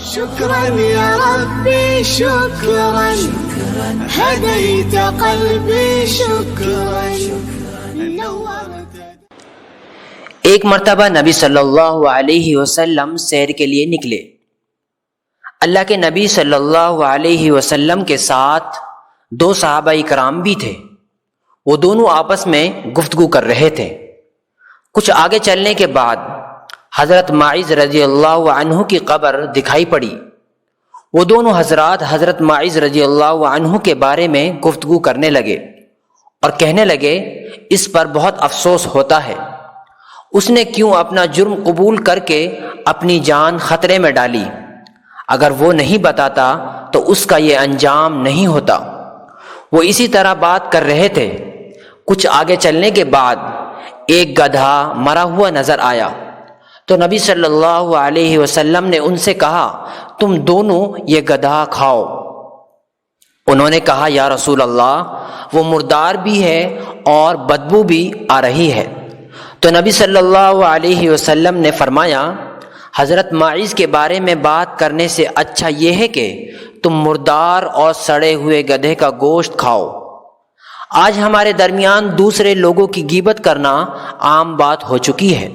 شكرا يا ربي شكرا هديت قلبي شكرا نورت. ایک مرتبہ نبی صلی اللہ علیہ وسلم سیر کے لیے نکلے۔ اللہ کے نبی صلی اللہ علیہ وسلم کے ساتھ دو صحابہ کرام بھی تھے۔ وہ دونوں آپس میں گفتگو کر رہے تھے۔ کچھ آگے چلنے کے بعد حضرت ماعز رضی اللہ عنہ کی قبر دکھائی پڑی۔ وہ دونوں حضرات حضرت ماعز رضی اللہ عنہ کے بارے میں گفتگو کرنے لگے اور کہنے لگے، اس پر بہت افسوس ہوتا ہے، اس نے کیوں اپنا جرم قبول کر کے اپنی جان خطرے میں ڈالی؟ اگر وہ نہیں بتاتا تو اس کا یہ انجام نہیں ہوتا۔ وہ اسی طرح بات کر رہے تھے۔ کچھ آگے چلنے کے بعد ایک گدھا مرا ہوا نظر آیا تو نبی صلی اللہ علیہ وسلم نے ان سے کہا، تم دونوں یہ گدھا کھاؤ۔ انہوں نے کہا، یا رسول اللہ، وہ مردار بھی ہے اور بدبو بھی آ رہی ہے۔ تو نبی صلی اللہ علیہ وسلم نے فرمایا، حضرت ماعز کے بارے میں بات کرنے سے اچھا یہ ہے کہ تم مردار اور سڑے ہوئے گدھے کا گوشت کھاؤ۔ آج ہمارے درمیان دوسرے لوگوں کی غیبت کرنا عام بات ہو چکی ہے،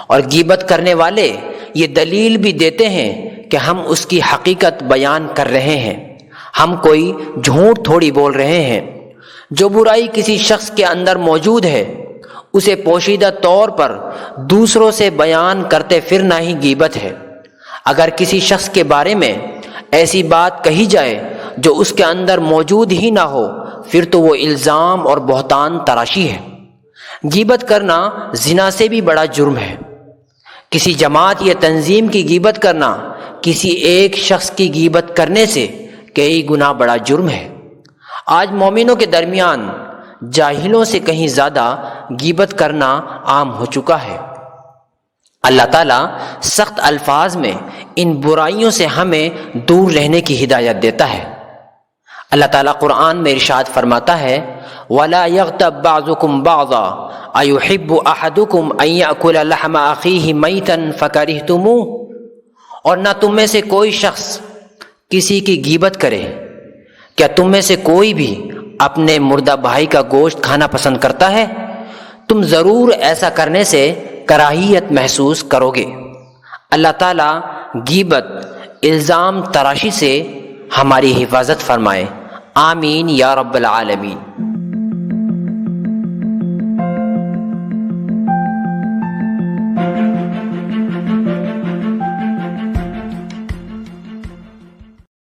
اور غیبت کرنے والے یہ دلیل بھی دیتے ہیں کہ ہم اس کی حقیقت بیان کر رہے ہیں، ہم کوئی جھوٹ تھوڑی بول رہے ہیں۔ جو برائی کسی شخص کے اندر موجود ہے اسے پوشیدہ طور پر دوسروں سے بیان کرتے پھرنا ہی غیبت ہے۔ اگر کسی شخص کے بارے میں ایسی بات کہی جائے جو اس کے اندر موجود ہی نہ ہو، پھر تو وہ الزام اور بہتان تراشی ہے۔ غیبت کرنا زنا سے بھی بڑا جرم ہے۔ کسی جماعت یا تنظیم کی غیبت کرنا کسی ایک شخص کی غیبت کرنے سے کئی گنا بڑا جرم ہے۔ آج مومنوں کے درمیان جاہلوں سے کہیں زیادہ غیبت کرنا عام ہو چکا ہے۔ اللہ تعالیٰ سخت الفاظ میں ان برائیوں سے ہمیں دور رہنے کی ہدایت دیتا ہے۔ اللہ تعالیٰ قرآن میں ارشاد فرماتا ہے، وَلَا يَغْتَبْ بَعْضُكُمْ بَعْضًا أَيُحِبُّ أَحَدُكُمْ أَن يَأْكُلَ لَحْمَ أَخِيهِ مَيْتًا فَكَرِهْتُمُوهُ۔ اور نہ تم میں سے کوئی شخص کسی کی غیبت کرے۔ کیا تم میں سے کوئی بھی اپنے مردہ بھائی کا گوشت کھانا پسند کرتا ہے؟ تم ضرور ایسا کرنے سے کراہیت محسوس کرو گے۔ اللہ تعالیٰ غیبت، الزام تراشی سے ہماری حفاظت فرمائے، آمین یا رب العالمین۔